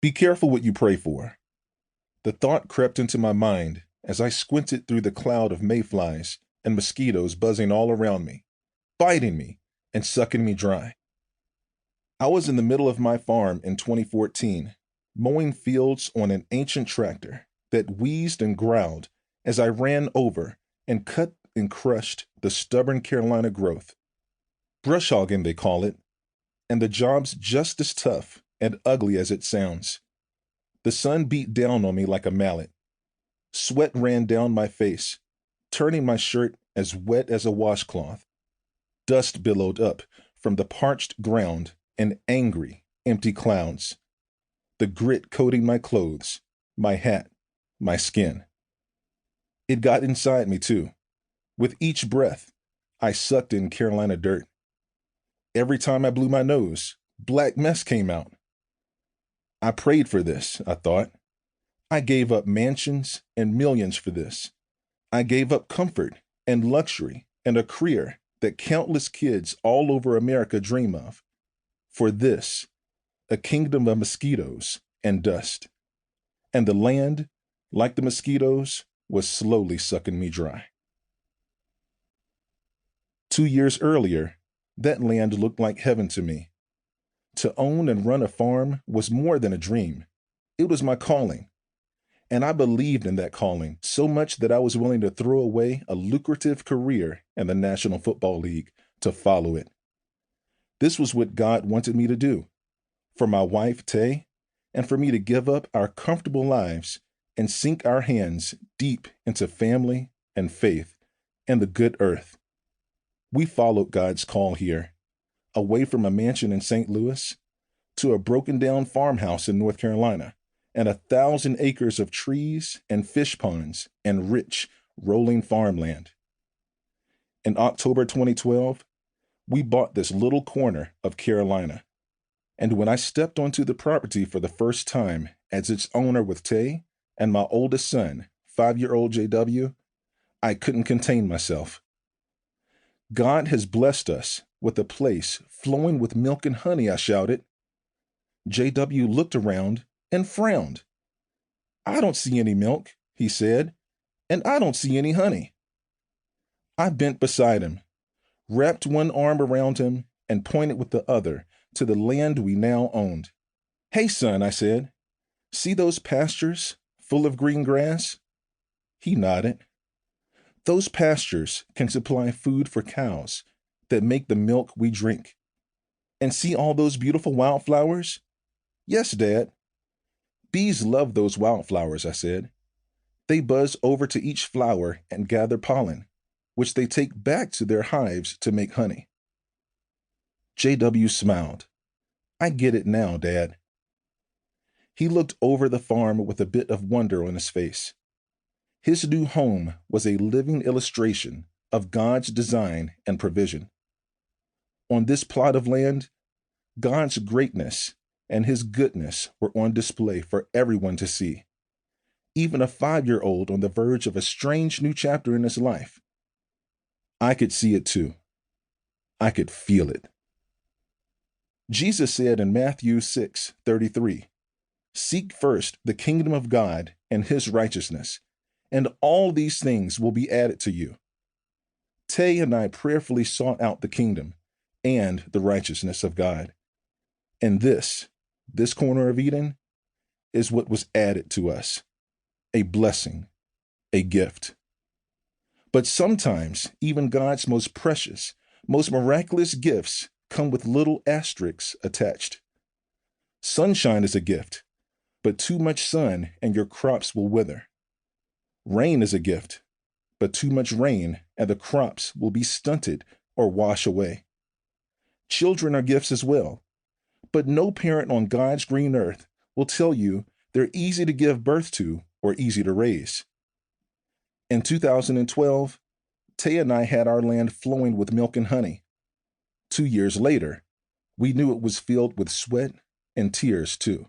Be careful what you pray for. The thought crept into my mind as I squinted through the cloud of mayflies and mosquitoes buzzing all around me, biting me and sucking me dry. I was in the middle of my farm in 2014, mowing fields on an ancient tractor that wheezed and growled as I ran over and cut and crushed the stubborn Carolina growth. Brush hogging, they call it, and the job's just as tough and ugly as it sounds. The sun beat down on me like a mallet. Sweat ran down my face, turning my shirt as wet as a washcloth. Dust billowed up from the parched ground in angry, empty clouds. The grit coating my clothes, my hat, my skin. It got inside me, too. With each breath, I sucked in Carolina dirt. Every time I blew my nose, black mess came out. I prayed for this, I thought. I gave up mansions and millions for this. I gave up comfort and luxury and a career that countless kids all over America dream of. For this, a kingdom of mosquitoes and dust. And the land, like the mosquitoes, was slowly sucking me dry. 2 years earlier, that land looked like heaven to me. To own and run a farm was more than a dream. It was my calling. And I believed in that calling so much that I was willing to throw away a lucrative career in the National Football League to follow it. This was what God wanted me to do. For my wife, Tay, and for me to give up our comfortable lives and sink our hands deep into family and faith and the good earth. We followed God's call here, away from a mansion in St. Louis to a broken-down farmhouse in North Carolina and 1,000 acres of trees and fish ponds and rich, rolling farmland. In October 2012, we bought this little corner of Carolina. And when I stepped onto the property for the first time as its owner with Tay and my oldest son, 5-year-old JW, I couldn't contain myself. God has blessed us with a place flowing with milk and honey, I shouted. JW looked around and frowned. I don't see any milk, he said, and I don't see any honey. I bent beside him, wrapped one arm around him, and pointed with the other to the land we now owned. Hey, son, I said, see those pastures full of green grass? He nodded. Those pastures can supply food for cows that make the milk we drink. And see all those beautiful wildflowers? Yes, Dad. Bees love those wildflowers, I said. They buzz over to each flower and gather pollen, which they take back to their hives to make honey. JW smiled. I get it now, Dad. He looked over the farm with a bit of wonder on his face. His new home was a living illustration of God's design and provision. On this plot of land, God's greatness and his goodness were on display for everyone to see. Even a 5-year-old on the verge of a strange new chapter in his life. I could see it too. I could feel it. Jesus said in Matthew 6:33, "Seek first the kingdom of God and his righteousness, and all these things will be added to you." Tay and I prayerfully sought out the kingdom and the righteousness of God. And this corner of Eden, is what was added to us. A blessing, a gift. But sometimes even God's most precious, most miraculous gifts come with little asterisks attached. Sunshine is a gift, but too much sun and your crops will wither. Rain is a gift, but too much rain and the crops will be stunted or wash away. Children are gifts as well, but no parent on God's green earth will tell you they're easy to give birth to or easy to raise. In 2012, Tay and I had our land flowing with milk and honey. 2 years later, we knew it was filled with sweat and tears too.